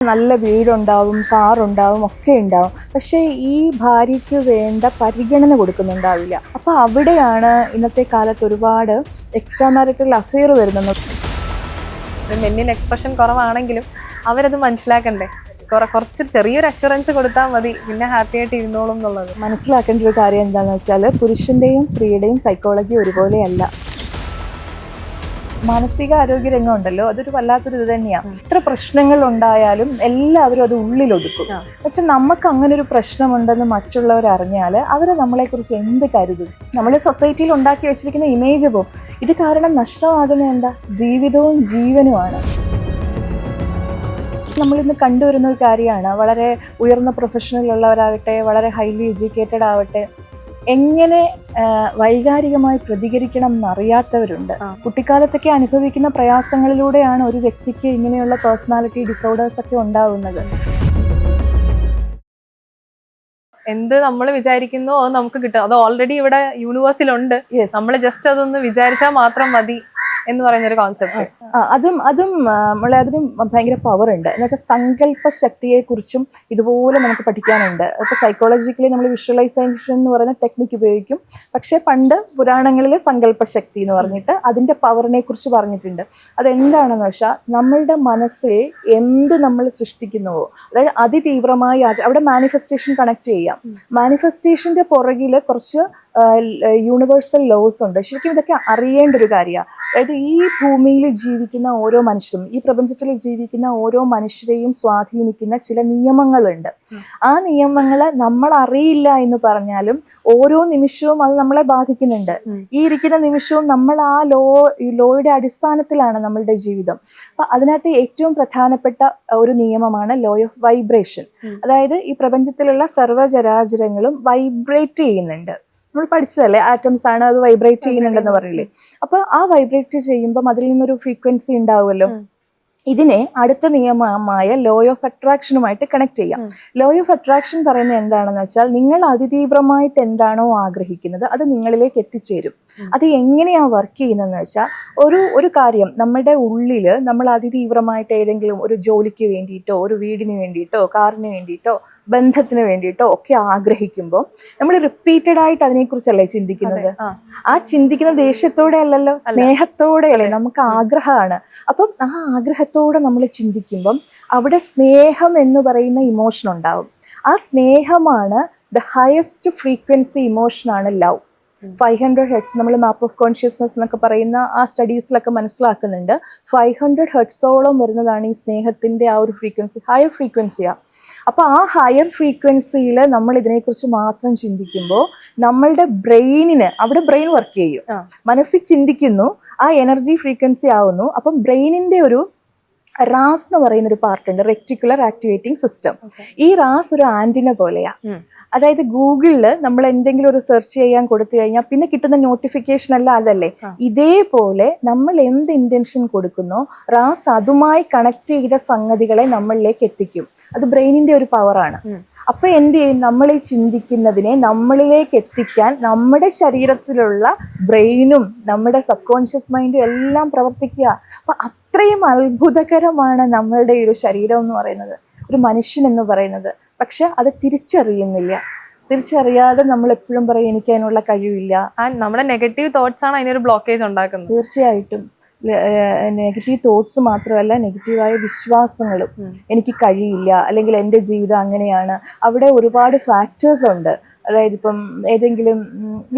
നല്ല വീടുണ്ടാവും, കാറുണ്ടാവും, ഒക്കെ ഉണ്ടാവും. പക്ഷേ ഈ ഭാര്യയ്ക്ക് വേണ്ട പരിഗണന കൊടുക്കുന്നുണ്ടാവില്ല. അപ്പോൾ അവിടെയാണ് ഇന്നത്തെ കാലത്ത് ഒരുപാട് എക്സ്ട്രാ മാരിറ്റൽ അഫെയർ വരുന്നത്. മെന്നിൽ എക്സ്പ്രഷൻ കുറവാണെങ്കിലും അവരത് മനസ്സിലാക്കണ്ടേ. കുറച്ച് ചെറിയൊരു അഷുറൻസ് കൊടുത്താൽ മതി, പിന്നെ ഹാപ്പി ആയിട്ട് ഇരുന്നോളും എന്നുള്ളത്. മനസ്സിലാക്കേണ്ട ഒരു കാര്യം എന്താണെന്ന് വെച്ചാൽ പുരുഷൻ്റെയും സ്ത്രീയുടെയും സൈക്കോളജി ഒരുപോലെയല്ല. മാനസിക ആരോഗ്യ രംഗം ഉണ്ടല്ലോ, അതൊരു വല്ലാത്തൊരു ഇത് തന്നെയാണ്. എത്ര പ്രശ്നങ്ങൾ ഉണ്ടായാലും എല്ലാവരും അത് ഉള്ളിലൊതുക്കും. പക്ഷെ നമുക്ക് അങ്ങനെ ഒരു പ്രശ്നമുണ്ടെന്ന് മറ്റുള്ളവർ അറിഞ്ഞാൽ അവർ നമ്മളെക്കുറിച്ച് എന്ത് കരുതും? നമ്മൾ സൊസൈറ്റിയിൽ ഉണ്ടാക്കി വെച്ചിരിക്കുന്ന ഇമേജ് പോകും. ഇത് കാരണം നഷ്ടമാകുന്ന എന്താ? ജീവിതവും ജീവനുമാണ്. നമ്മളിന്ന് കണ്ടുവരുന്ന ഒരു കാര്യമാണ്, വളരെ ഉയർന്ന പ്രൊഫഷനിലുള്ളവരാകട്ടെ, വളരെ ഹൈലി എഡ്യൂക്കേറ്റഡ് ആവട്ടെ, എങ്ങനെ വൈകാരികമായി പ്രതികരിക്കണം എന്നറിയാത്തവരുണ്ട്. കുട്ടിക്കാലത്തൊക്കെ അനുഭവിക്കുന്ന പ്രയാസങ്ങളിലൂടെയാണ് ഒരു വ്യക്തിക്ക് ഇങ്ങനെയുള്ള പേഴ്സണാലിറ്റി ഡിസോർഡേഴ്സ് ഒക്കെ ഉണ്ടാവുന്നത്. എന്ത് നമ്മൾ വിചാരിക്കുന്നോ അത് നമുക്ക് കിട്ടും. അത് ഓൾറെഡി ഇവിടെ യൂണിവേഴ്സിലുണ്ട്. നമ്മൾ ജസ്റ്റ് അതൊന്ന് വിചാരിച്ചാൽ മാത്രം മതി എന്ന് പറയുന്നൊരു കോൺസെപ്റ്റ്. അതിനും അതിനും ഭയങ്കര പവർ ഉണ്ട്. എന്ന് വെച്ചാൽ സങ്കല്പ ശക്തിയെക്കുറിച്ചും ഇതുപോലെ നമുക്ക് പഠിക്കാനുണ്ട്. ഇപ്പോൾ സൈക്കോളജിക്കലി നമ്മൾ വിഷ്വലൈസേഷൻ എന്ന് പറയുന്ന ടെക്നിക്ക് ഉപയോഗിക്കും. പക്ഷേ പണ്ട് പുരാണങ്ങളിൽ സങ്കല്പ ശക്തി എന്ന് പറഞ്ഞിട്ട് അതിൻ്റെ പവറിനെ കുറിച്ച് പറഞ്ഞിട്ടുണ്ട്. അതെന്താണെന്ന് വെച്ചാൽ നമ്മളുടെ മനസ്സിൽ എന്ത് നമ്മൾ സൃഷ്ടിക്കുന്നുവോ, അതായത് അതിതീവ്രമായി അവിടെ മാനിഫെസ്റ്റേഷൻ കണക്ട് ചെയ്യാം. മാനിഫെസ്റ്റേഷൻ്റെ പുറകിൽ കുറച്ച് യൂണിവേഴ്സൽ ലോസ് ഉണ്ട്. ശരിക്കും ഇതൊക്കെ അറിയേണ്ട ഒരു കാര്യമാണ്. അതായത് ഈ ഭൂമിയിൽ ജീവിക്കുന്ന ഓരോ മനുഷ്യരും, ഈ പ്രപഞ്ചത്തിൽ ജീവിക്കുന്ന ഓരോ മനുഷ്യരെയും സ്വാധീനിക്കുന്ന ചില നിയമങ്ങളുണ്ട്. ആ നിയമങ്ങൾ നമ്മൾ അറിയില്ല എന്ന് പറഞ്ഞാലും ഓരോ നിമിഷവും അത് നമ്മളെ ബാധിക്കുന്നുണ്ട്. ഈ ഇരിക്കുന്ന നിമിഷവും നമ്മൾ ആ ലോയുടെ അടിസ്ഥാനത്തിലാണ് നമ്മളുടെ ജീവിതം. അപ്പൊ അതിനകത്ത് ഏറ്റവും പ്രധാനപ്പെട്ട ഒരു നിയമമാണ് ലോ ഓഫ് വൈബ്രേഷൻ. അതായത് ഈ പ്രപഞ്ചത്തിലുള്ള സർവ്വചരാചരങ്ങളും വൈബ്രേറ്റ് ചെയ്യുന്നുണ്ട്. നമ്മൾ പഠിച്ചതല്ലേ, ആറ്റംസ് ആണ്, അത് വൈബ്രേറ്റ് ചെയ്യുന്നുണ്ടെന്ന് പറയില്ലേ. അപ്പൊ ആ വൈബ്രേറ്റ് ചെയ്യുമ്പം അതിൽ നിന്നൊരു ഫ്രീക്വൻസി ഉണ്ടാവുമല്ലോ. ഇതിനെ അടുത്ത നിയമമായ ലോ ഓഫ് അട്രാക്ഷനുമായിട്ട് കണക്ട് ചെയ്യാം. ലോ ഓഫ് അട്രാക്ഷൻ പറയുന്നത് എന്താണെന്ന് വെച്ചാൽ, നിങ്ങൾ അതിതീവ്രമായിട്ട് എന്താണോ ആഗ്രഹിക്കുന്നത് അത് നിങ്ങളിലേക്ക് എത്തിച്ചേരും. അത് എങ്ങനെയാ വർക്ക് ചെയ്യുന്നതെന്ന് വെച്ചാൽ, ഒരു കാര്യം നമ്മുടെ ഉള്ളിൽ നമ്മൾ അതിതീവ്രമായിട്ട് ഏതെങ്കിലും ഒരു ജോലിക്ക് വേണ്ടിയിട്ടോ, ഒരു വീടിന് വേണ്ടിയിട്ടോ, കാറിന് വേണ്ടിയിട്ടോ, ബന്ധത്തിന് വേണ്ടിയിട്ടോ ഒക്കെ ആഗ്രഹിക്കുമ്പോൾ നമ്മൾ റിപ്പീറ്റഡ് ആയിട്ട് അതിനെക്കുറിച്ചല്ലേ ചിന്തിക്കുന്നത്. ആ ചിന്തിക്കുന്ന ദേഷ്യത്തോടെ അല്ലല്ലോ, സ്നേഹത്തോടെ അല്ലേ. നമുക്ക് ആഗ്രഹമാണ്. അപ്പം ആ ആഗ്രഹത്തോടെ നമ്മൾ ചിന്തിക്കുമ്പം അവിടെ സ്നേഹം എന്ന് പറയുന്ന ഇമോഷൻ ഉണ്ടാവും. ആ സ്നേഹമാണ് ദ ഹയസ്റ്റ് ഫ്രീക്വൻസി ഇമോഷനാണ് ലവ്. 500 ഹെർട്സ്, നമ്മൾ മാപ്പ് ഓഫ് കോൺഷ്യസ്നസ് എന്നൊക്കെ പറയുന്ന ആ സ്റ്റഡീസിലൊക്കെ മനസ്സിലാക്കുന്നുണ്ട്. 500 ഹെർട്സോളം വരുന്നതാണ് ഈ സ്നേഹത്തിന്റെ ആ ഒരു ഫ്രീക്വൻസി, ഹയർ ഫ്രീക്വൻസിയാണ്. അപ്പോൾ ആ ഹയർ ഫ്രീക്വൻസിയിൽ നമ്മൾ ഇതിനെക്കുറിച്ച് മാത്രം ചിന്തിക്കുമ്പോൾ നമ്മളുടെ ബ്രെയിനിന് അവിടെ ബ്രെയിൻ വർക്ക് ചെയ്യും. മനസ്സിൽ ചിന്തിക്കുന്നു, ആ എനർജി ഫ്രീക്വൻസി ആവുന്നു. അപ്പം ബ്രെയിനിന്റെ ഒരു റാസ് എന്ന് പറയുന്ന ഒരു പാർട്ടുണ്ട്, റെക്ടിക്കുലർ ആക്ടിവേറ്റിംഗ് സിസ്റ്റം. ഈ റാസ് ഒരു ആന്റിന പോലെയാ. അതായത് ഗൂഗിളിൽ നമ്മൾ എന്തെങ്കിലും ഒരു സെർച്ച് ചെയ്യാൻ കൊടുത്തു കഴിഞ്ഞാൽ പിന്നെ കിട്ടുന്ന നോട്ടിഫിക്കേഷൻ അല്ല അതല്ലേ. ഇതേപോലെ നമ്മൾ എന്ത് ഇന്റൻഷൻ കൊടുക്കുന്നോ റാസ് അതുമായി കണക്ട് ചെയ്ത സംഗതികളെ നമ്മളിലേക്ക് എത്തിക്കും. അത് ബ്രെയിനിന്റെ ഒരു പവറാണ്. അപ്പൊ എന്ത് ചെയ്യും? നമ്മൾ ഈ ചിന്തിക്കുന്നതിനെ നമ്മളിലേക്ക് എത്തിക്കാൻ നമ്മുടെ ശരീരത്തിലുള്ള ബ്രെയിനും നമ്മുടെ സബ് കോൺഷ്യസ് മൈൻഡും എല്ലാം പ്രവർത്തിക്കുക. അപ്പൊ അത്രയും അത്ഭുതകരമാണ് നമ്മളുടെ ഈ ഒരു ശരീരം എന്ന് പറയുന്നത്, ഒരു മനുഷ്യൻ എന്ന് പറയുന്നത്. പക്ഷെ അത് തിരിച്ചറിയാതെ നമ്മൾ എപ്പോഴും പറയും എനിക്ക് അതിനുള്ള കഴിവില്ല. നമ്മുടെ നെഗറ്റീവ് തോട്ട്സ് ആണ് അതിനൊരു ബ്ലോക്കേജ് ഉണ്ടാക്കുന്നത്. തീർച്ചയായിട്ടും നെഗറ്റീവ് തോട്ട്സ് മാത്രമല്ല, നെഗറ്റീവായ വിശ്വാസങ്ങളും, എനിക്ക് കഴിയില്ല, അല്ലെങ്കിൽ എൻ്റെ ജീവിതം അങ്ങനെയാണ്. അവിടെ ഒരുപാട് ഫാക്ടേഴ്സ് ഉണ്ട്. അതായത് ഇപ്പം ഏതെങ്കിലും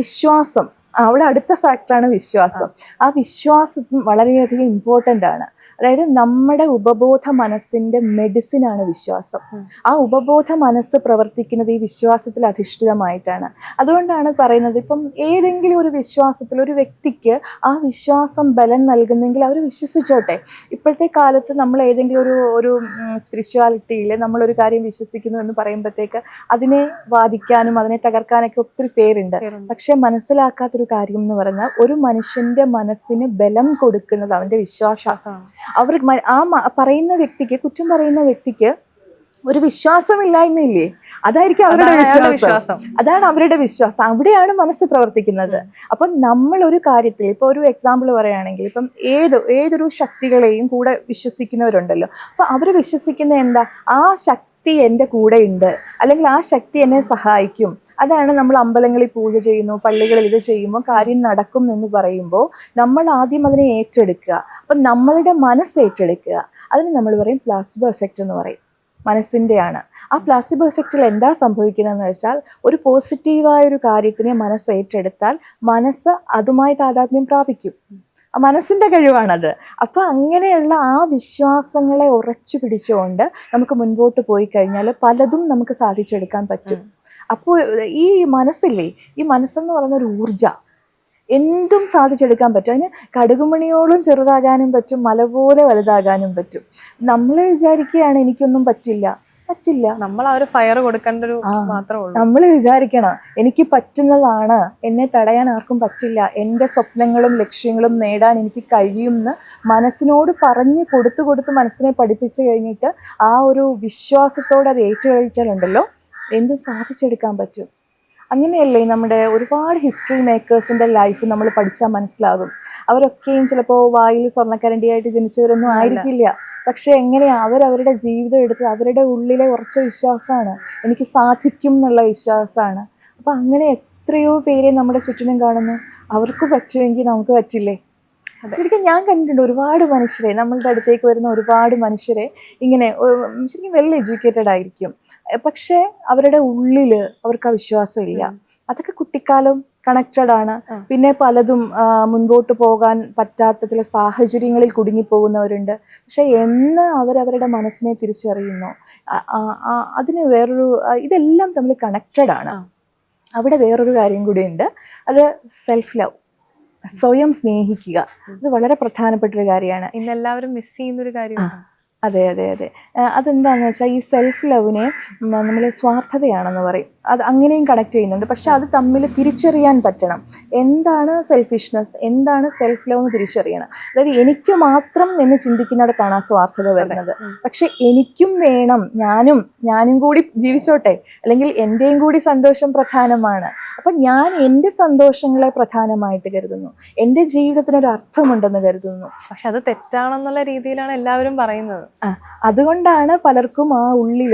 വിശ്വാസം, അവിടെ അടുത്ത ഫാക്ടറാണ് വിശ്വാസം. ആ വിശ്വാസം വളരെയധികം ഇമ്പോർട്ടൻ്റ് ആണ്. അതായത് നമ്മുടെ ഉപബോധ മനസ്സിന്റെ മെഡിസിനാണ് വിശ്വാസം. ആ ഉപബോധ മനസ്സ് പ്രവർത്തിക്കുന്നത് ഈ വിശ്വാസത്തിൽ അധിഷ്ഠിതമായിട്ടാണ്. അതുകൊണ്ടാണ് പറയുന്നത്, ഇപ്പം ഏതെങ്കിലും ഒരു വിശ്വാസത്തിൽ ഒരു വ്യക്തിക്ക് ആ വിശ്വാസം ബലം നൽകുന്നെങ്കിൽ അവർ വിശ്വസിച്ചോട്ടെ. ഇപ്പോഴത്തെ കാലത്ത് നമ്മൾ ഏതെങ്കിലും ഒരു സ്പിരിച്വാലിറ്റിയിൽ നമ്മളൊരു കാര്യം വിശ്വസിക്കുന്നു എന്ന് പറയുമ്പോഴത്തേക്ക് അതിനെ വാദിക്കാനും അതിനെ തകർക്കാനൊക്കെ ഒത്തിരി പേരുണ്ട്. പക്ഷെ മനസ്സിലാക്കാത്തൊരു കാര്യം എന്ന് പറഞ്ഞാൽ, ഒരു മനുഷ്യന്റെ മനസ്സിന് ബലം കൊടുക്കുന്നത് അവന്റെ വിശ്വാസമാണ്. അവർ ആ പറയുന്ന വ്യക്തിക്ക്, കുറ്റം പറയുന്ന വ്യക്തിക്ക് ഒരു വിശ്വാസമില്ലായ്മയില്ലേ, അതായിരിക്കും അവരുടെ അതാണ് അയാളുടെ വിശ്വാസം. അതാണ് അവരുടെ വിശ്വാസം. അവിടെയാണ് മനസ്സ് പ്രവർത്തിക്കുന്നത്. അപ്പൊ നമ്മൾ ഒരു കാര്യത്തിൽ ഇപ്പൊ ഒരു എക്സാമ്പിൾ പറയുകയാണെങ്കിൽ ഇപ്പം ഏതൊരു ശക്തികളെയും കൂടെ വിശ്വസിക്കുന്നവരുണ്ടല്ലോ. അപ്പൊ അവര് വിശ്വസിക്കുന്ന എന്താ, ആ ശക്തി എൻ്റെ കൂടെ ഉണ്ട്, അല്ലെങ്കിൽ ആ ശക്തി എന്നെ സഹായിക്കും. അതാണ് നമ്മൾ അമ്പലങ്ങളിൽ പൂജ ചെയ്യുന്നു, പള്ളികളിൽ ഇത് ചെയ്യുമ്പോൾ കാര്യം നടക്കും എന്ന് പറയുമ്പോൾ നമ്മൾ ആദ്യം അതിനെ ഏറ്റെടുക്കുക. അപ്പം നമ്മളുടെ മനസ്സ് ഏറ്റെടുക്കുക. അതിന് നമ്മൾ പറയും പ്ലാസിബോ എഫക്റ്റ് എന്ന് പറയും. മനസ്സിൻ്റെയാണ്. ആ പ്ലാസിബോ എഫക്റ്റിൽ എന്താ സംഭവിക്കുന്നതെന്ന് വെച്ചാൽ, ഒരു പോസിറ്റീവായ ഒരു കാര്യത്തിനെ മനസ്സ് ഏറ്റെടുത്താൽ മനസ്സ് അതുമായി താതാത്മ്യം പ്രാപിക്കും. മനസ്സിൻ്റെ കഴിവാണത്. അപ്പോൾ അങ്ങനെയുള്ള ആ വിശ്വാസങ്ങളെ ഉറച്ചു പിടിച്ചുകൊണ്ട് നമുക്ക് മുൻപോട്ട് പോയി കഴിഞ്ഞാൽ പലതും നമുക്ക് സാധിച്ചെടുക്കാൻ പറ്റും. അപ്പോൾ ഈ മനസ്സില്ലേ, ഈ മനസ്സെന്ന് പറയുന്ന ഒരു ഊർജ, എന്തും സാധിച്ചെടുക്കാൻ പറ്റും. അതിന് കടുകുമണിയോളം ചെറുതാകാനും പറ്റും, മല പോലെ വലുതാകാനും പറ്റും. നമ്മൾ വിചാരിക്കുകയാണ് എനിക്കൊന്നും പറ്റില്ല. നമ്മൾ ആ ഒരു ഫയർ കൊടുക്കേണ്ട മാത്രമേ ഉള്ളൂ. നമ്മൾ വിചാരിക്കണം എനിക്ക് പറ്റുന്നതാണ്, എന്നെ തടയാൻ ആർക്കും പറ്റില്ല, എൻ്റെ സ്വപ്നങ്ങളും ലക്ഷ്യങ്ങളും നേടാൻ എനിക്ക് കഴിയുമെന്ന് മനസ്സിനോട് പറഞ്ഞ് കൊടുത്ത് മനസ്സിനെ പഠിപ്പിച്ചു കഴിഞ്ഞിട്ട് ആ ഒരു വിശ്വാസത്തോടെ അത് ഏറ്റുകഴിച്ചാലുണ്ടല്ലോ എന്തും സാധിച്ചെടുക്കാൻ പറ്റും. അങ്ങനെയല്ലേ നമ്മുടെ ഒരുപാട് ഹിസ്റ്ററി മേക്കേഴ്സിൻ്റെ ലൈഫ് നമ്മൾ പഠിച്ചാൽ മനസ്സിലാകും. അവരൊക്കെയും ചിലപ്പോൾ വായിൽ സ്വർണ്ണക്കരണ്ടിയായിട്ട് ജനിച്ചവരൊന്നും ആയിരിക്കില്ല. പക്ഷെ എങ്ങനെയാ അവരവരുടെ ജീവിതം എടുത്ത് അവരുടെ ഉള്ളിലെ ഉറച്ച വിശ്വാസമാണ്, എനിക്ക് സാധിക്കും എന്നുള്ള വിശ്വാസമാണ്. അപ്പം അങ്ങനെ എത്രയോ പേരെ നമ്മുടെ ചുറ്റിനും കാണുന്നു. അവർക്ക് പറ്റുമെങ്കിൽ നമുക്ക് പറ്റില്ലേ? ശരിക്കും ഞാൻ കണ്ടിട്ടുണ്ട് ഒരുപാട് മനുഷ്യരെ, നമ്മളുടെ അടുത്തേക്ക് വരുന്ന ഒരുപാട് മനുഷ്യരെ ഇങ്ങനെ ശരിക്കും വെൽ എഡ്യൂക്കേറ്റഡ് ആയിരിക്കും, പക്ഷെ അവരുടെ ഉള്ളിൽ അവർക്ക് ആ വിശ്വാസം ഇല്ല. അതൊക്കെ കുട്ടിക്കാലം കണക്റ്റഡ് ആണ്. പിന്നെ പലതും മുൻപോട്ട് പോകാൻ പറ്റാത്ത ചില സാഹചര്യങ്ങളിൽ കുടുങ്ങിപ്പോകുന്നവരുണ്ട്. പക്ഷെ എന്ന് അവരവരുടെ മനസ്സിനെ തിരിച്ചറിയുന്നു, അതിന് വേറൊരു ഇതെല്ലാം തമ്മിൽ കണക്റ്റഡ് ആണ്. അവിടെ വേറൊരു കാര്യം കൂടിയുണ്ട്, അത് സെൽഫ് ലവ്, സ്വയം സ്നേഹിക്കുക. അത് വളരെ പ്രധാനപ്പെട്ടൊരു കാര്യമാണ്. ഇന്നെല്ലാവരും മിസ് ചെയ്യുന്നൊരു കാര്യമാണ്. അതെ. അതെന്താണെന്ന് വെച്ചാൽ ഈ സെൽഫ് ലവിനെ നമ്മൾ സ്വാർത്ഥതയാണെന്ന് പറയും. അത് അങ്ങനെയും കണക്ട് ചെയ്യുന്നുണ്ട്. പക്ഷെ അത് തമ്മിൽ തിരിച്ചറിയാൻ പറ്റണം. എന്താണ് സെൽഫിഷ്നെസ്, എന്താണ് സെൽഫ് ലവ് എന്ന് തിരിച്ചറിയണം. അതായത് എനിക്ക് മാത്രം എന്ന് ചിന്തിക്കുന്നിടത്താണ് ആ സ്വാർത്ഥത വരുന്നത്. പക്ഷെ എനിക്കും വേണം, ഞാനും കൂടി ജീവിച്ചോട്ടെ, അല്ലെങ്കിൽ എൻ്റെയും കൂടി സന്തോഷം പ്രധാനമാണ്. അപ്പം ഞാൻ എൻ്റെ സന്തോഷങ്ങളെ പ്രധാനമായിട്ട് കരുതുന്നു, എൻ്റെ ജീവിതത്തിനൊരു അർത്ഥമുണ്ടെന്ന് കരുതുന്നു. പക്ഷെ അത് തെറ്റാണെന്നുള്ള രീതിയിലാണ് എല്ലാവരും പറയുന്നത്. അതുകൊണ്ടാണ് പലർക്കും ആ ഉള്ളിൽ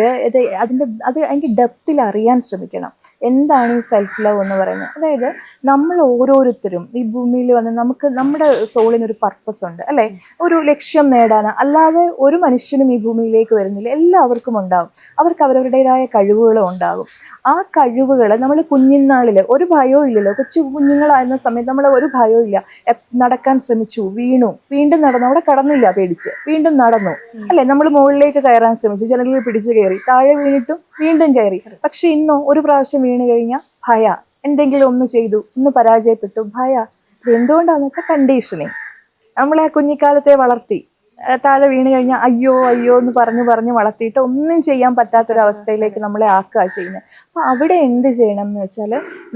അതിൻ്റെ ഡെപ്തിൽ അറിയാൻ ശ്രമിക്കണം. എന്താണ് ഈ സെൽഫ് ലവ് എന്ന് പറയുന്നത്? അതായത് നമ്മൾ ഓരോരുത്തരും ഈ ഭൂമിയിൽ വന്ന് നമുക്ക് നമ്മുടെ സോളിനൊരു പർപ്പസ് ഉണ്ട് അല്ലേ, ഒരു ലക്ഷ്യം നേടാനാണ്. അല്ലാതെ ഒരു മനുഷ്യനും ഈ ഭൂമിയിലേക്ക് വരുന്നില്ല, എല്ലാവർക്കും ഉണ്ടാവും. അവർക്ക് അവരവരുടേതായ കഴിവുകളും ഉണ്ടാകും. ആ കഴിവുകൾ നമ്മൾ കുഞ്ഞുനാളിൽ ഒരു ഭയവും ഇല്ലല്ലോ. കുഞ്ഞുങ്ങളായിരുന്ന സമയത്ത് നമ്മൾ ഒരു ഭയവും ഇല്ല. നടക്കാൻ ശ്രമിച്ചു, വീണു, വീണ്ടും നടന്നു, അവിടെ കടന്നില്ല, പേടിച്ച് വീണ്ടും നടന്നു അല്ലെ. നമ്മൾ മുകളിലേക്ക് കയറാൻ ശ്രമിച്ചു, ജനലിൽ പിടിച്ചു കയറി, താഴെ വീണിട്ടും വീണ്ടും കയറി. പക്ഷെ ഇന്നോ ഒരു പ്രാവശ്യം വീണ് കഴിഞ്ഞാൽ ഭയ, എന്തെങ്കിലും ഒന്ന് ചെയ്തു, ഒന്ന് പരാജയപ്പെട്ടു, ഭയ. ഇത് എന്തുകൊണ്ടാന്ന് വെച്ചാൽ കണ്ടീഷനിങ്. നമ്മളെ കുഞ്ഞിക്കാലത്തെ വളർത്തി, താഴെ വീണ് കഴിഞ്ഞാൽ അയ്യോ എന്ന് പറഞ്ഞ് വളർത്തിയിട്ട് ഒന്നും ചെയ്യാൻ പറ്റാത്തൊരവസ്ഥയിലേക്ക് നമ്മളെ ആക്കുക ചെയ്യുന്നത്. അപ്പം അവിടെ എന്ത് ചെയ്യണം എന്ന് വെച്ചാൽ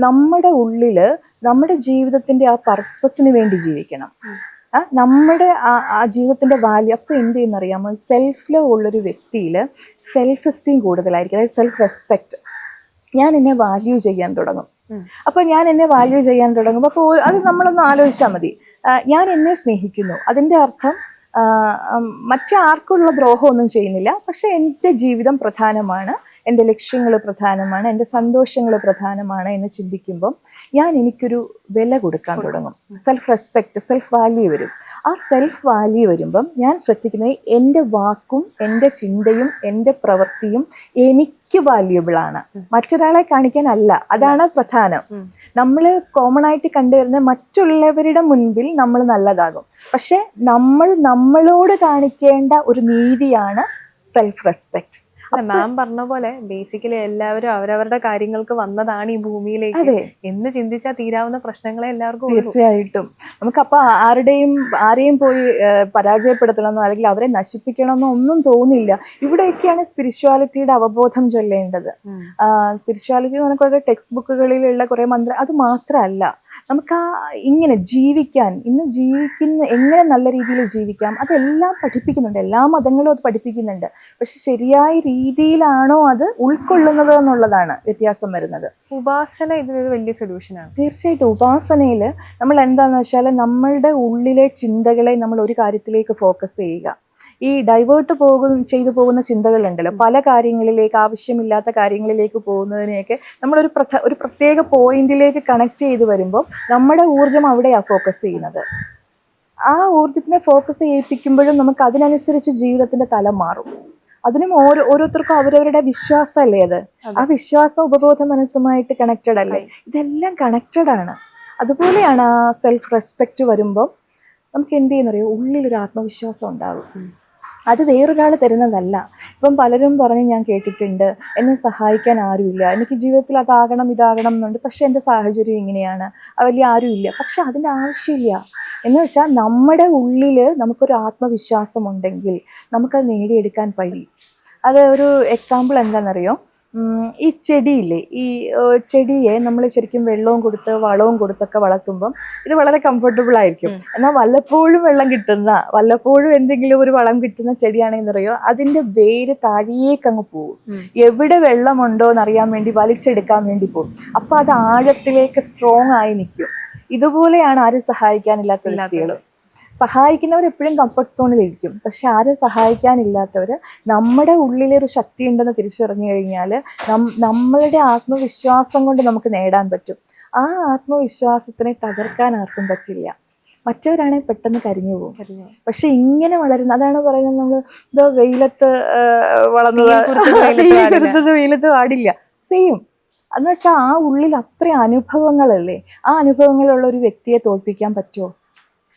നമ്മുടെ ഉള്ളിൽ നമ്മുടെ ജീവിതത്തിൻ്റെ ആ പർപ്പസിന് വേണ്ടി ജീവിക്കണം. നമ്മുടെ ആ ജീവിതത്തിൻ്റെ വാല്യൂ. അപ്പോൾ എന്ത് ചെയ്യുന്നറിയാമോ, സെൽഫ് ലവ് ഉള്ളൊരു വ്യക്തിയിൽ സെൽഫ് എസ്റ്റീം കൂടുതലായിരിക്കും, അതായത് സെൽഫ് റെസ്പെക്റ്റ്. ഞാൻ എന്നെ വാല്യൂ ചെയ്യാൻ തുടങ്ങും. അപ്പോൾ ഞാൻ എന്നെ വാല്യൂ ചെയ്യാൻ തുടങ്ങുമ്പോൾ അപ്പോൾ അത് നമ്മളൊന്ന് ആലോചിച്ചാൽ മതി. ഞാൻ എന്നെ സ്നേഹിക്കുന്നു, അതിൻ്റെ അർത്ഥം മറ്റാർക്കുള്ള ദ്രോഹമൊന്നും ചെയ്യുന്നില്ല, പക്ഷെ എൻ്റെ ജീവിതം പ്രധാനമാണ്, എൻ്റെ ലക്ഷ്യങ്ങൾ പ്രധാനമാണ്, എൻ്റെ സന്തോഷങ്ങൾ പ്രധാനമാണ് എന്ന് ചിന്തിക്കുമ്പം എനിക്കൊരു വില കൊടുക്കാൻ തുടങ്ങും. സെൽഫ് റെസ്പെക്റ്റ്, സെൽഫ് വാല്യൂ വരും. ആ സെൽഫ് വാല്യൂ വരുമ്പം ഞാൻ ശ്രദ്ധിക്കുന്നത് എൻ്റെ വാക്കും എൻ്റെ ചിന്തയും എൻ്റെ പ്രവൃത്തിയും എനിക്ക് വാല്യൂബിൾ ആണ്, മറ്റൊരാളെ കാണിക്കാനല്ല. അതാണ് പ്രധാനം. നമ്മൾ കോമൺ ആയിട്ട് കണ്ടുവരുന്ന മറ്റുള്ളവരുടെ മുൻപിൽ നമ്മൾ നല്ലതാകും, പക്ഷെ നമ്മളോട് കാണിക്കേണ്ട ഒരു നീതിയാണ് സെൽഫ് റെസ്പെക്റ്റ്. മാം പറഞ്ഞ പോലെ ബേസിക്കലി എല്ലാവരും അവരവരുടെ കാര്യങ്ങൾക്ക് വന്നതാണ് ഈ ഭൂമിയിലേക്ക് എന്ന് ചിന്തിച്ചാൽ തീരാവുന്ന പ്രശ്നങ്ങളെ എല്ലാവർക്കും. തീർച്ചയായിട്ടും നമുക്കപ്പോൾ ആരെയും പോയി പരാജയപ്പെടുത്തണമെന്നോ അല്ലെങ്കിൽ അവരെ നശിപ്പിക്കണമെന്നോ ഒന്നും തോന്നില്ല. ഇവിടെയൊക്കെയാണ് സ്പിരിച്വാലിറ്റിയുടെ അവബോധം ചൊല്ലേണ്ടത്. സ്പിരിച്വാലിറ്റി എന്ന് പറഞ്ഞാൽ ടെക്സ്റ്റ് ബുക്കുകളിലുള്ള കുറെ മന്ത്രം അത് മാത്രമല്ല, നമുക്ക് ഇങ്ങനെ ജീവിക്കാൻ, ഇന്ന് ജീവിക്കുന്ന എങ്ങനെ നല്ല രീതിയിൽ ജീവിക്കാം, അതെല്ലാം പഠിപ്പിക്കുന്നുണ്ട്. എല്ലാ മതങ്ങളും അത് പഠിപ്പിക്കുന്നുണ്ട്. പക്ഷെ ശരിയായ രീതിയിലാണോ അത് ഉൾക്കൊള്ളുന്നത് എന്നുള്ളതാണ് വ്യത്യാസം വരുന്നത്. ഉപാസന ഇതിനൊരു വലിയ സൊല്യൂഷനാണ്. തീർച്ചയായിട്ടും ഉപാസനയിൽ നമ്മൾ എന്താണെന്ന് വെച്ചാൽ നമ്മളുടെ ഉള്ളിലെ ചിന്തകളെ നമ്മൾ ഒരു കാര്യത്തിലേക്ക് ഫോക്കസ് ചെയ്യുക. ഈ ഡൈവേർട്ട് ചെയ്തു പോകുന്ന ചിന്തകളുണ്ടല്ലോ, പല കാര്യങ്ങളിലേക്ക്, ആവശ്യമില്ലാത്ത കാര്യങ്ങളിലേക്ക് പോകുന്നതിനെയൊക്കെ നമ്മളൊരു ഒരു പ്രത്യേക പോയിന്റിലേക്ക് കണക്ട് ചെയ്ത് വരുമ്പോൾ നമ്മുടെ ഊർജം അവിടെയാണ് ഫോക്കസ് ചെയ്യുന്നത്. ആ ഊർജത്തിനെ ഫോക്കസ് ചെയ്യിപ്പിക്കുമ്പോഴും നമുക്ക് അതിനനുസരിച്ച് ജീവിതത്തിന്റെ തലം മാറും. അതിനും ഓരോരുത്തർക്കും അവരവരുടെ വിശ്വാസമല്ലേ അത്. ആ വിശ്വാസം ഉപബോധ മനസ്സുമായിട്ട് കണക്റ്റഡ് അല്ലേ. ഇതെല്ലാം കണക്റ്റഡ് ആണ്. അതുപോലെയാണ് ആ സെൽഫ് റെസ്പെക്റ്റ് വരുമ്പോൾ നമുക്ക് എന്ത് ചെയ്യുന്നറിയോ, ഉള്ളിലൊരു ആത്മവിശ്വാസം ഉണ്ടാകും. അത് വേറൊരാൾ തരുന്നതല്ല. ഇപ്പം പലരും പറഞ്ഞ് ഞാൻ കേട്ടിട്ടുണ്ട്, എന്നെ സഹായിക്കാൻ ആരുമില്ല, എനിക്ക് ജീവിതത്തിൽ അതാകണം ഇതാകണം എന്നുണ്ട്, പക്ഷെ എൻ്റെ സാഹചര്യം ഇങ്ങനെയാണ്, വലിയ ആരുമില്ല. പക്ഷെ അതിൻ്റെ ആവശ്യമില്ല. എന്ന് വെച്ചാൽ നമ്മുടെ ഉള്ളിൽ നമുക്കൊരു ആത്മവിശ്വാസം ഉണ്ടെങ്കിൽ നമുക്കത് നേടിയെടുക്കാൻ കഴിയും. അത് ഒരു എക്സാമ്പിൾ എന്താണെന്നറിയോ, ഈ ചെടിയില്ലേ, ഈ ചെടിയെ നമ്മൾ ശരിക്കും വെള്ളവും കൊടുത്ത് വളവും കൊടുത്തൊക്കെ വളർത്തുമ്പം ഇത് വളരെ കംഫർട്ടബിൾ ആയിരിക്കും. എന്നാൽ വല്ലപ്പോഴും വെള്ളം കിട്ടുന്ന, വല്ലപ്പോഴും എന്തെങ്കിലും ഒരു വളം കിട്ടുന്ന ചെടിയാണെന്ന് അറിയോ, അതിൻ്റെ വേര് താഴേക്ക് അങ്ങ് പോകും. എവിടെ വെള്ളമുണ്ടോ എന്നറിയാൻ വേണ്ടി വലിച്ചെടുക്കാൻ വേണ്ടി പോകും. അപ്പം അത് ആഴത്തിലേക്ക് സ്ട്രോങ് ആയി നിൽക്കും. ഇതുപോലെയാണ് ആരും സഹായിക്കാനില്ലാത്ത വ്യക്തികൾ. സഹായിക്കുന്നവർ എപ്പോഴും കംഫർട്ട് സോണിലിരിക്കും. പക്ഷെ ആരും സഹായിക്കാനില്ലാത്തവർ, നമ്മുടെ ഉള്ളിലൊരു ശക്തി ഉണ്ടെന്ന് തിരിച്ചറിഞ്ഞു കഴിഞ്ഞാൽ നമ്മളുടെ ആത്മവിശ്വാസം കൊണ്ട് നമുക്ക് നേടാൻ പറ്റും. ആ ആത്മവിശ്വാസത്തിനെ തകർക്കാൻ ആർക്കും പറ്റില്ല. മറ്റവരാണെങ്കിൽ പെട്ടെന്ന് കരിഞ്ഞു പോകും. പക്ഷെ ഇങ്ങനെ വളരുന്ന, അതാണ് പറയുന്നത്, നമ്മൾ ഇതോ വെയിലത്ത് വളർന്നത് വെയിലത്ത് പാടില്ല. സെയിം എന്ന് വെച്ചാൽ ആ ഉള്ളിൽ അത്ര അനുഭവങ്ങളല്ലേ. ആ അനുഭവങ്ങളുള്ള ഒരു വ്യക്തിയെ തോൽപ്പിക്കാൻ പറ്റുമോ?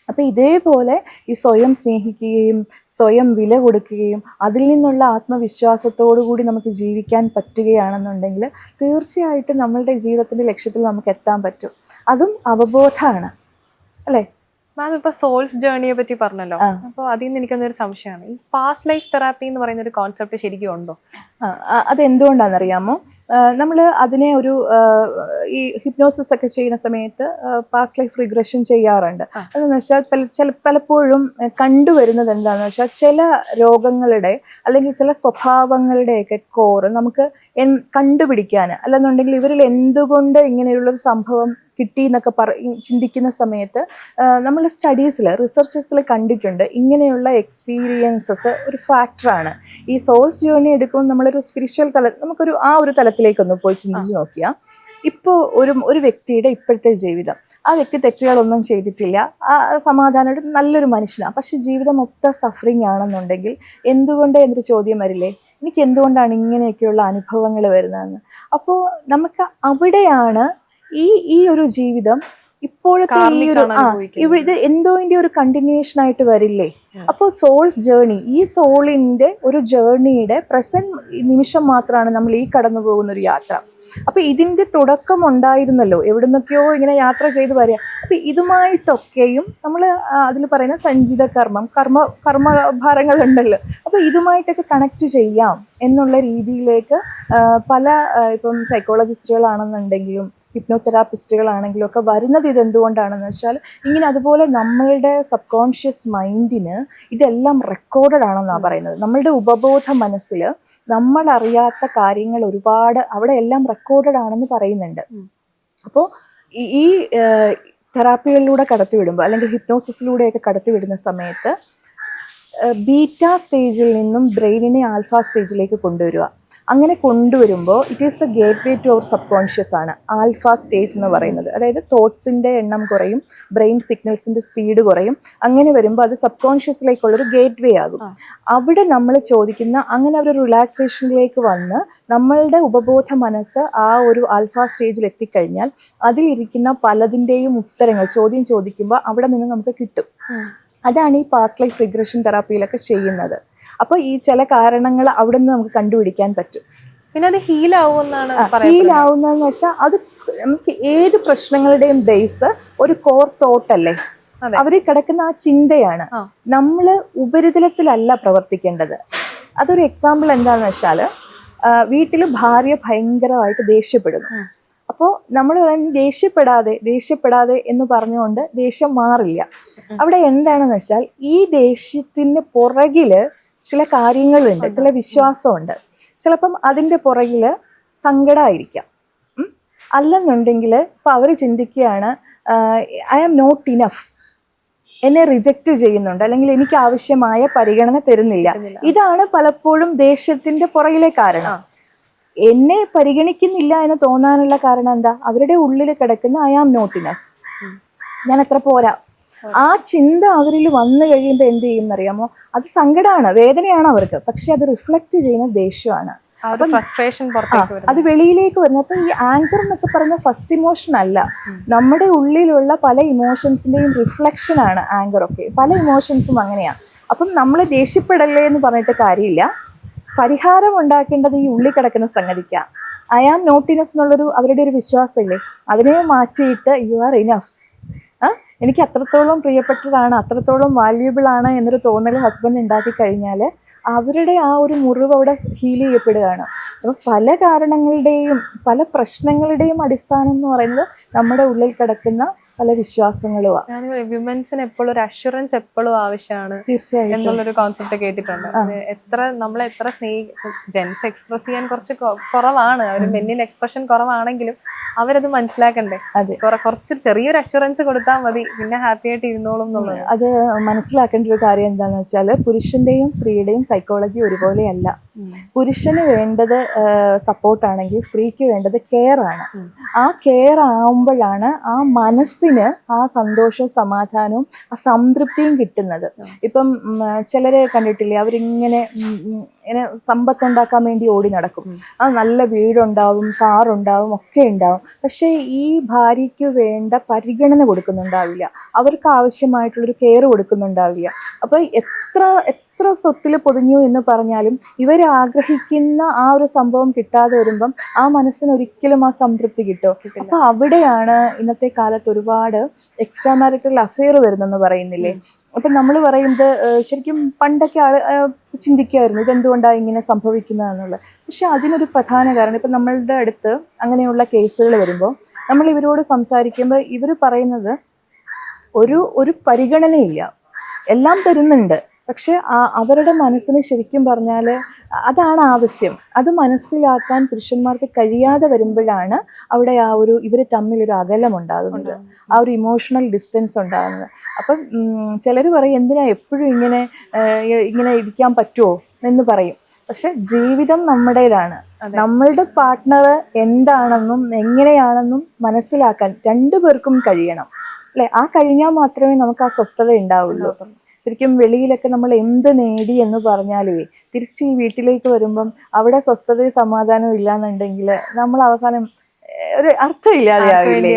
അപ്പം ഇതേപോലെ ഈ സ്വയം സ്നേഹിക്കുകയും സ്വയം വില കൊടുക്കുകയും അതിൽ നിന്നുള്ള ആത്മവിശ്വാസത്തോടു കൂടി നമുക്ക് ജീവിക്കാൻ പറ്റുകയാണെന്നുണ്ടെങ്കിൽ തീർച്ചയായിട്ടും നമ്മളുടെ ജീവിതത്തിൻ്റെ ലക്ഷ്യത്തിൽ നമുക്ക് എത്താൻ പറ്റും. അതും അവബോധമാണ്, അല്ലേ? മാം ഇപ്പൊ സോൾസ് ജേർണിയെ പറ്റി പറഞ്ഞല്ലോ. അപ്പോൾ അതിൽ നിന്ന് എനിക്കൊന്നൊരു സംശയമാണ്, ഈ പാസ്റ്റ് ലൈഫ് തെറാപ്പി എന്ന് പറയുന്ന ഒരു കോൺസെപ്റ്റ് ശരിക്കും ഉണ്ടോ? അതെന്തുകൊണ്ടാണെന്നറിയാമോ? നമ്മൾ അതിനെ ഒരു ഈ ഹിപ്നോസിസ് ഒക്കെ ചെയ്യുന്ന സമയത്ത് പാസ്റ്റ് ലൈഫ് റിഗ്രഷൻ ചെയ്യാറുണ്ട്. അതെന്ന് വെച്ചാൽ പലപ്പോഴും കണ്ടുവരുന്നത് എന്താണെന്ന് വെച്ചാൽ ചില രോഗങ്ങളുടെ അല്ലെങ്കിൽ ചില സ്വഭാവങ്ങളുടെയൊക്കെ കോറ് നമുക്ക് കണ്ടുപിടിക്കാൻ, അല്ലെന്നുണ്ടെങ്കിൽ ഇവരിൽ എന്തുകൊണ്ട് ഇങ്ങനെയുള്ളൊരു സംഭവം കിട്ടി എന്നൊക്കെ ചിന്തിക്കുന്ന സമയത്ത് നമ്മൾ സ്റ്റഡീസിൽ, റിസർച്ചസിൽ കണ്ടിട്ടുണ്ട് ഇങ്ങനെയുള്ള എക്സ്പീരിയൻസസ് ഒരു ഫാക്ടറാണ്. ഈ സോൾസ് ജേർണി എടുക്കുമ്പോൾ നമ്മളൊരു സ്പിരിച്വൽ നമുക്കൊരു ആ ഒരു തലത്തിലേക്കൊന്ന് പോയി ചിന്തിച്ച് നോക്കിയാൽ, ഇപ്പോൾ ഒരു വ്യക്തിയുടെ ഇപ്പോഴത്തെ ജീവിതം, ആ വ്യക്തി തെറ്റുകളൊന്നും ചെയ്തിട്ടില്ല, ആ സമാധാനമായിട്ട് നല്ലൊരു മനുഷ്യനാണ്, പക്ഷെ ജീവിതം മൊത്തം സഫറിങ് ആണെന്നുണ്ടെങ്കിൽ എന്തുകൊണ്ട് എന്നൊരു ചോദ്യം വരില്ലേ, എനിക്ക് എന്തുകൊണ്ടാണ് ഇങ്ങനെയൊക്കെയുള്ള അനുഭവങ്ങൾ വരുന്നതെന്ന്. അപ്പോൾ നമുക്ക് അവിടെയാണ് ഈ ഒരു ജീവിതം ഇപ്പോഴത്തെ ഈ ഒരു ഇത് എന്തോന്റെ ഒരു കണ്ടിന്യൂഷൻ ആയിട്ട് വരില്ലേ. അപ്പോൾ സോൾസ് ജേർണി, ഈ സോളിന്റെ ഒരു ജേർണിയുടെ പ്രസന്റ് നിമിഷം മാത്രമാണ് നമ്മൾ ഈ കടന്നു പോകുന്ന ഒരു യാത്ര. അപ്പൊ ഇതിന്റെ തുടക്കം ഉണ്ടായിരുന്നല്ലോ, എവിടുന്നൊക്കെയോ ഇങ്ങനെ യാത്ര ചെയ്ത് വരിക. അപ്പൊ ഇതുമായിട്ടൊക്കെയും നമ്മൾ അതിൽ പറയുന്ന സഞ്ചിത കർമ്മഭാരങ്ങൾ ഉണ്ടല്ലോ, അപ്പൊ ഇതുമായിട്ടൊക്കെ കണക്ട് ചെയ്യാം എന്നുള്ള രീതിയിലേക്ക് പല ഇപ്പം സൈക്കോളജിസ്റ്റുകളാണെന്നുണ്ടെങ്കിലും ഹിപ്നോതെറാപ്പിസ്റ്റുകളാണെങ്കിലും ഒക്കെ വരുന്നത് ഇതെന്തുകൊണ്ടാണെന്ന് വെച്ചാൽ ഇങ്ങനെ അതുപോലെ നമ്മളുടെ സബ് കോൺഷ്യസ് മൈൻഡിന് ഇതെല്ലാം റെക്കോർഡഡ് ആണെന്നാണ് പറയുന്നത്. നമ്മളുടെ ഉപബോധ മനസ്സിൽ നമ്മൾ അറിയാത്ത കാര്യങ്ങൾ ഒരുപാട് അവിടെ എല്ലാം റെക്കോർഡഡ് ആണെന്ന് പറയുന്നുണ്ട്. അപ്പോൾ ഈ തെറാപ്പികളിലൂടെ കടത്തിവിടുമ്പോൾ അല്ലെങ്കിൽ ഹിപ്നോസിസിലൂടെയൊക്കെ കടത്തിവിടുന്ന സമയത്ത് ബീറ്റ സ്റ്റേജിൽ നിന്നും ബ്രെയിനിനെ ആൽഫ സ്റ്റേജിലേക്ക് കൊണ്ടുവരിക. അങ്ങനെ കൊണ്ടുവരുമ്പോൾ it is the gateway to our subconscious ആണ് ആൽഫ സ്റ്റേറ്റ് എന്ന് പറയുന്നത്. അതായത് തോട്ട്സിൻ്റെ എണ്ണം കുറയും, ബ്രെയിൻ സിഗ്നൽസിൻ്റെ സ്പീഡ് കുറയും. അങ്ങനെ വരുമ്പോൾ അത് സബ് കോൺഷ്യസിലേക്കുള്ളൊരു ഗേറ്റ് വേ ആകും. അവിടെ നമ്മൾ ചോദിക്കുന്ന, അങ്ങനെ ഒരു റിലാക്സേഷനിലേക്ക് വന്ന് നമ്മളുടെ ഉപബോധ മനസ്സ് ആ ഒരു ആൽഫ സ്റ്റേജിൽ എത്തിക്കഴിഞ്ഞാൽ അതിലിരിക്കുന്ന പലതിൻ്റെയും ഉത്തരങ്ങൾ ചോദ്യം ചോദിക്കുമ്പോൾ അവിടെ നിന്ന് നമുക്ക് കിട്ടും. അതാണ് ഈ പാസ്റ്റ് ലൈഫ് റിഗ്രഷൻ തെറാപ്പിയിലൊക്കെ ചെയ്യുന്നത്. അപ്പോൾ ഈ ചില കാരണങ്ങൾ അവിടെ നിന്ന് നമുക്ക് കണ്ടുപിടിക്കാൻ പറ്റും. പിന്നെ അത് ഹീലാവുമെന്നാണ് ഹീലാവുന്നതെന്ന് വെച്ചാൽ അത് നമുക്ക് ഏത് പ്രശ്നങ്ങളുടെയും ബേസ് ഒരു കോർ തോട്ടല്ലേ, അവരിൽ കിടക്കുന്ന ആ ചിന്തയാണ്. നമ്മൾ ഉപരിതലത്തിലല്ല പ്രവർത്തിക്കേണ്ടത്. അതൊരു എക്സാമ്പിൾ എന്താണെന്ന് വെച്ചാൽ, വീട്ടിൽ ഭാര്യ ഭയങ്കരമായിട്ട് ദേഷ്യപ്പെടുന്നു. അപ്പോൾ നമ്മൾ ദേഷ്യപ്പെടാതെ എന്ന് പറഞ്ഞുകൊണ്ട് ദേഷ്യം മാറില്ല. അവിടെ എന്താണെന്ന് വെച്ചാൽ ഈ ദേഷ്യത്തിന് പുറകില് ചില കാര്യങ്ങളുണ്ട്, ചില വിശ്വാസമുണ്ട്. ചിലപ്പം അതിൻ്റെ പുറകില് സങ്കടമായിരിക്കാം. അല്ലെന്നുണ്ടെങ്കിൽ ഇപ്പം അവർ ചിന്തിക്കുകയാണ് ഐ ആം നോട്ട് ഇനഫ്, എന്നെ റിജക്റ്റ് ചെയ്യുന്നുണ്ട്, അല്ലെങ്കിൽ എനിക്ക് ആവശ്യമായ പരിഗണന തരുന്നില്ല. ഇതാണ് പലപ്പോഴും ദേഷ്യത്തിന്റെ പുറകിലെ കാരണം. എന്നെ പരിഗണിക്കുന്നില്ല എന്ന് തോന്നാനുള്ള കാരണം എന്താ? അവരുടെ ഉള്ളിൽ കിടക്കുന്ന ഐ ആം നോട്ട് ഇനഫ്, ഞാൻ അത്ര പോരാ. ആ ചിന്ത അവരിൽ വന്നു കഴിയുമ്പോൾ എന്ത് ചെയ്യും എന്നറിയാമോ? അത് സങ്കടമാണ്, വേദനയാണ് അവർക്ക്, പക്ഷെ അത് റിഫ്ലക്റ്റ് ചെയ്യുന്ന ദേഷ്യമാണ്. അത് വെളിയിലേക്ക് വരുന്നത്. അപ്പൊ ഈ ആങ്കർ എന്നൊക്കെ പറഞ്ഞ ഫസ്റ്റ് ഇമോഷൻ അല്ല, നമ്മുടെ ഉള്ളിലുള്ള പല ഇമോഷൻസിന്റെയും റിഫ്ലക്ഷൻ ആണ് ആങ്കർ ഒക്കെ. പല ഇമോഷൻസും അങ്ങനെയാണ്. അപ്പം നമ്മൾ ദേഷ്യപ്പെടല്ലേ എന്ന് പറഞ്ഞിട്ട് കാര്യമില്ല. പരിഹാരം ഉണ്ടാക്കേണ്ടത് ഈ ഉള്ളിൽ കിടക്കുന്ന സംഗതിക്കാം. ഐ ആം നോട്ട് ഇനഫ് എന്നുള്ളൊരു അവരുടെ ഒരു വിശ്വാസമില്ലേ, അതിനെ മാറ്റിയിട്ട് യു ആർ ഇനഫ്, എനിക്ക് അത്രത്തോളം പ്രിയപ്പെട്ടതാണ്, അത്രത്തോളം വാല്യൂബിൾ ആണ് എന്നൊരു തോന്നൽ ഹസ്ബൻഡ് ഉണ്ടാക്കി കഴിഞ്ഞാൽ അവരുടെ ആ ഒരു മുറിവ് അവിടെ ഹീൽ ചെയ്യപ്പെടുകയാണ്. അപ്പം പല കാരണങ്ങളുടെയും പല പ്രശ്നങ്ങളുടെയും അടിസ്ഥാനം എന്ന് പറയുന്നത് നമ്മുടെ ഉള്ളിൽ കിടക്കുന്ന പല വിശ്വാസങ്ങളുമാണ്. വിമൻസിന് എപ്പോഴും ഒരു അഷുറൻസ് എപ്പോഴും ആവശ്യമാണ് തീർച്ചയായും എന്നുള്ളൊരു കോൺസെപ്റ്റ് കേട്ടിട്ടുണ്ട്. നമ്മളെത്ര ജെൻസ് എക്സ്പ്രസ് ചെയ്യാൻ കുറച്ച് കുറവാണ്, അവർ മെന്നിൽ എക്സ്പ്രഷൻ കുറവാണെങ്കിലും അവരത് മനസ്സിലാക്കണ്ടേ. കുറച്ച് ചെറിയൊരു അഷുറൻസ് കൊടുത്താൽ മതി, പിന്നെ ഹാപ്പി ആയിട്ട് ഇരുന്നോളും എന്നുള്ളത്. അത് മനസ്സിലാക്കേണ്ട ഒരു കാര്യം എന്താണെന്ന് വെച്ചാൽ പുരുഷന്റെയും സ്ത്രീയുടെയും സൈക്കോളജി ഒരുപോലെയല്ല. പുരുഷന് വേണ്ടത് സപ്പോർട്ടാണെങ്കിൽ സ്ത്രീക്ക് വേണ്ടത് കെയർ ആണ്. ആ കെയർ ആവുമ്പോഴാണ് ആ മനസ്സിന് ആ സന്തോഷവും സമാധാനവും ആ സംതൃപ്തിയും കിട്ടുന്നത്. ഇപ്പം ചിലരെ കണ്ടിട്ടില്ലേ, അവരിങ്ങനെ സമ്പത്തുണ്ടാക്കാൻ വേണ്ടി ഓടി നടക്കും. ആ നല്ല വീടുണ്ടാവും, കാറുണ്ടാവും, ഒക്കെ ഉണ്ടാവും. പക്ഷേ ഈ ഭാര്യയ്ക്ക് വേണ്ട പരിഗണന കൊടുക്കുന്നുണ്ടാവില്ല, അവർക്ക് ആവശ്യമായിട്ടുള്ളൊരു കെയർ കൊടുക്കുന്നുണ്ടാവില്ല. അപ്പോൾ എത്ര സ്വത്തിൽ പൊതിഞ്ഞു എന്ന് പറഞ്ഞാലും ഇവർ ആഗ്രഹിക്കുന്ന ആ ഒരു സംഭവം കിട്ടാതെ വരുമ്പം ആ മനസ്സിന് ഒരിക്കലും ആ സംതൃപ്തി കിട്ടുമോ? അപ്പൊ അവിടെയാണ് ഇന്നത്തെ കാലത്ത് ഒരുപാട് എക്സ്ട്രാ മാരിറ്റൽ അഫെയർ വരുന്നെന്ന് പറയുന്നില്ലേ. അപ്പം നമ്മൾ പറയുന്നത് ശരിക്കും പണ്ടൊക്കെ ചിന്തിക്കുമായിരുന്നു ഇതെന്തുകൊണ്ടാണ് ഇങ്ങനെ സംഭവിക്കുന്നതെന്നുള്ളത്. പക്ഷെ അതിനൊരു പ്രധാന കാരണം, ഇപ്പം നമ്മളുടെ അടുത്ത് അങ്ങനെയുള്ള കേസുകൾ വരുമ്പോൾ നമ്മൾ ഇവരോട് സംസാരിക്കുമ്പോൾ ഇവർ പറയുന്നത് ഒരു പരിഗണനയില്ല, എല്ലാം തരുന്നുണ്ട്, പക്ഷെ അവരുടെ മനസ്സിന് ശരിക്കും പറഞ്ഞാൽ അതാണ് ആവശ്യം. അത് മനസ്സിലാക്കാൻ പുരുഷന്മാർക്ക് കഴിയാതെ വരുമ്പോഴാണ് അവിടെ ഇവർ തമ്മിലൊരു അകലം ഉണ്ടാകുന്നത്, ആ ഒരു ഇമോഷണൽ ഡിസ്റ്റൻസ് ഉണ്ടാകുന്നത്. അപ്പം ചിലർ പറയും എന്തിനാ എപ്പോഴും ഇങ്ങനെ ഇരിക്കാൻ പറ്റുമോ എന്ന് പറയും. പക്ഷെ ജീവിതം നമ്മുടേതാണ്. നമ്മളുടെ പാർട്ട്ണർ എന്താണെന്നും എങ്ങനെയാണെന്നും മനസ്സിലാക്കാൻ രണ്ടുപേർക്കും കഴിയണം, അല്ലെ? ആ കഴിഞ്ഞാൽ മാത്രമേ നമുക്ക് ആ സ്വസ്ഥത ഉണ്ടാവുള്ളൂ. ശരിക്കും വെളിയിലൊക്കെ നമ്മൾ എന്ത് നേടി എന്ന് പറഞ്ഞാലേ തിരിച്ച് ഈ വീട്ടിലേക്ക് വരുമ്പം അവിടെ സ്വസ്ഥതയും സമാധാനവും ഇല്ലാന്നുണ്ടെങ്കിൽ നമ്മൾ അവസാനം ഒരു അർത്ഥമില്ലാതെ ആവില്ലേ?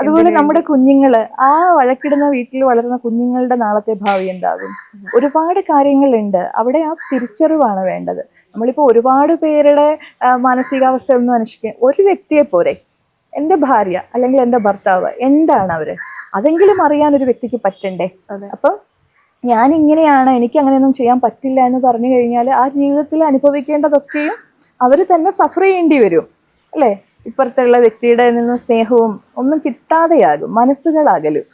അതുപോലെ നമ്മുടെ കുഞ്ഞുങ്ങള്, ആ വഴക്കിടുന്ന വീട്ടിൽ വളരുന്ന കുഞ്ഞുങ്ങളുടെ നാളത്തെ ഭാവി എന്താകും? ഒരുപാട് കാര്യങ്ങളുണ്ട് അവിടെ. ആ തിരിച്ചറിവാണ് വേണ്ടത്. നമ്മളിപ്പോൾ ഒരുപാട് പേരുടെ മാനസികാവസ്ഥ ഒന്നും അന്വേഷിക്കുക, ഒരു വ്യക്തിയെ പോരെ, എൻ്റെ ഭാര്യ അല്ലെങ്കിൽ എൻ്റെ ഭർത്താവ് എന്താണ് അവര്, അതെങ്കിലും അറിയാൻ ഒരു വ്യക്തിക്ക് പറ്റണ്ടേ? അപ്പൊ ഞാൻ ഇങ്ങനെയാണ്, എനിക്ക് അങ്ങനെയൊന്നും ചെയ്യാൻ പറ്റില്ല എന്ന് പറഞ്ഞു കഴിഞ്ഞാൽ ആ ജീവിതത്തിൽ അനുഭവിക്കേണ്ടതൊക്കെയും അവർ തന്നെ സഫർ ചെയ്യേണ്ടി വരും, അല്ലേ? ഇപ്പുറത്തുള്ള വ്യക്തിയുടെ നിന്ന് സ്നേഹവും ഒന്നും കിട്ടാതെയാകും, മനസ്സുകളാകലും.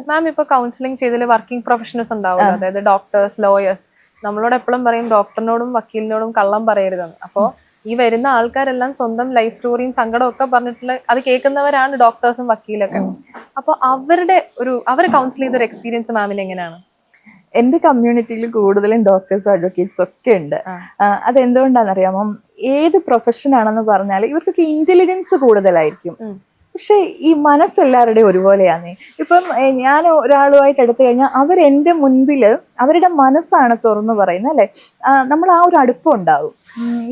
മാം ഇപ്പോൾ കൗൺസിലിംഗ് ചെയ്തതിൽ വർക്കിംഗ് പ്രൊഫഷണൽസ് ഉണ്ടാവും, അതായത് ഡോക്ടേഴ്സ്, ലോയേഴ്സ്. നമ്മളോട് എപ്പോഴും പറയും ഡോക്ടറിനോടും വക്കീലിനോടും കള്ളം പറയരുതെന്ന്. അപ്പോൾ ഈ വരുന്ന ആൾക്കാരെല്ലാം സ്വന്തം ലൈഫ് സ്റ്റോറിയും സങ്കടവും ഒക്കെ പറഞ്ഞിട്ടുള്ള അത് കേൾക്കുന്നവരാണ് ഡോക്ടേഴ്സും വക്കീലൊക്കെ. അപ്പോൾ അവർ കൗൺസിൽ ചെയ്തൊരു എക്സ്പീരിയൻസ് മാമിന് എങ്ങനെയാണ്? എൻ്റെ കമ്മ്യൂണിറ്റിയിൽ കൂടുതലും ഡോക്ടേഴ്സും അഡ്വക്കേറ്റ്സും ഒക്കെ ഉണ്ട്. അതെന്തുകൊണ്ടാണെന്നറിയാമോ? ഏത് പ്രൊഫഷൻ ആണെന്ന് പറഞ്ഞാൽ ഇവർക്കൊക്കെ ഇന്റലിജൻസ് കൂടുതലായിരിക്കും, പക്ഷെ ഈ മനസ്സെല്ലാവരുടെയും ഒരുപോലെയാണ്. ഇപ്പം ഞാൻ ഒരാളുമായിട്ട് എടുത്തു കഴിഞ്ഞാൽ അവരെൻ്റെ മുൻപിൽ അവരുടെ മനസ്സാണ് തുറന്നു പറയുന്നത്, അല്ലേ? നമ്മൾ ആ ഒരു അടുപ്പം ഉണ്ടാവും.